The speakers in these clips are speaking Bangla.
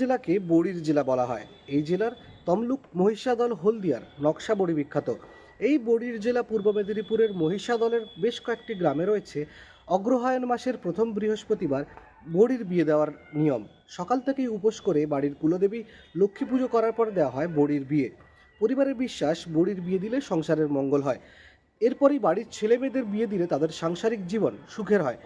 জেলাকে বড়ির জেলা বলা হয়। এই জেলার তমলুক, মহিষাদল, হলদিয়ার নকশা বড়ি বিখ্যাত। এই বড়ির জেলা পূর্ব মেদিনীপুরের মহিষাদলের বেশ কয়েকটি গ্রামে রয়েছে অগ্রহায়ণ মাসের প্রথম বৃহস্পতিবার বড়ির বিয়ে দেওয়ার নিয়ম। সকাল থেকেই উপোস করে বাড়ির কুলদেবী লক্ষ্মী পুজো করার পর দেওয়া হয় বড়ির বিয়ে। পরিবারের বিশ্বাস, বড়ির বিয়ে দিলে সংসারের মঙ্গল হয়। এরপরই বাড়ির ছেলে মেয়েদের বিয়ে দিলে তাদের সাংসারিক জীবন সুখের হয়।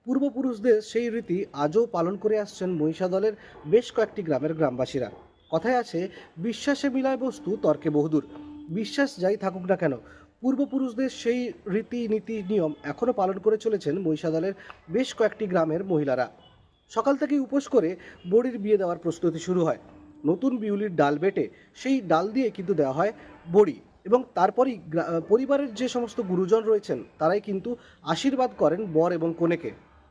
পূর্বপুরুষদের সেই রীতি আজও পালন করে আসছেন মহিষাদলের বেশ কয়েকটি গ্রামের গ্রামবাসীরা। কথায় আছে, বিশ্বাসে মিলায় বস্তু, তর্কে বহুদূর। বিশ্বাস যাই থাকুক না কেন, পূর্বপুরুষদের সেই রীতি নীতি নিয়ম এখনও পালন করে চলেছেন মহিষাদলের বেশ কয়েকটি গ্রামের মহিলারা। সকাল থেকেই উপোস করে বড়ির বিয়ে দেওয়ার প্রস্তুতি শুরু হয়। নতুন বিউলির ডাল বেটে সেই ডাল দিয়ে কিন্তু দেওয়া হয় বড়ি, এবং তারপরই পরিবারের যে সমস্ত গুরুজন রয়েছেন তারাই কিন্তু আশীর্বাদ করেন বর এবং কনেকে।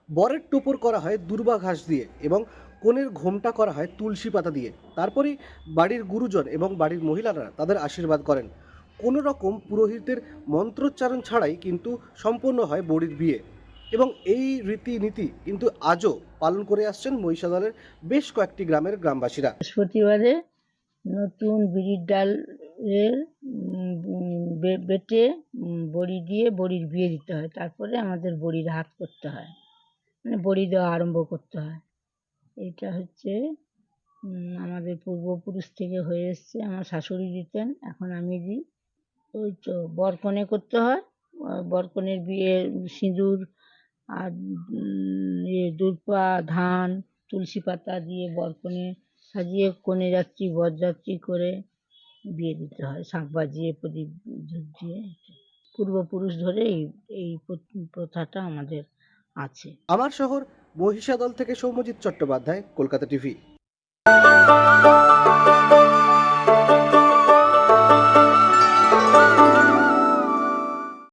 বরের টোপর করা হয় দূর্বা ঘাস দিয়ে এবং কনের ঘোমটা করা হয় তুলসী পাতা দিয়ে। তারপরেই বাড়ির গুরুজন এবং বাড়ির মহিলারা তাদের আশীর্বাদ করেন। কোনো রকম পুরোহিতের মন্ত্রোচ্চারণ ছাড়াই কিন্তু সম্পন্ন হয় বড়ির বিয়ে, এবং এই রীতিনীতি কিন্তু আজও পালন করে আসছেন মহিষাদলের বেশ কয়েকটি গ্রামের গ্রামবাসীরা। বৃহস্পতিবারে নতুন বিড়ির ডালের বেটে বড়ি দিয়ে বড়ির বিয়ে দিতে হয়। তারপরে আমাদের বড়ির হাত করতে হয়, মানে বড়ি দেওয়া আরম্ভ করতে হয়। এটা হচ্ছে আমাদের পূর্বপুরুষ থেকে হয়ে এসছে। আমার শাশুড়ি দিতেন, এখন আমি দিই। ওই তো বরকনে করতে হয়। বরকনের বিয়ে সিঁদুর আর দূর্বা, ধান, তুলসী পাতা দিয়ে বরকনে সাজিয়ে কনে যাত্রী বরযাত্রী করে বিয়ে দিতে হয়, শাঁখ বাজিয়ে প্রদীপ দিয়ে। পূর্বপুরুষ ধরে এই প্রথাটা আমাদের আছে। আমার শহর মহিষাদল থেকে সৌম্যজিৎ চট্টোপাধ্যায়, কলকাতা টিভি।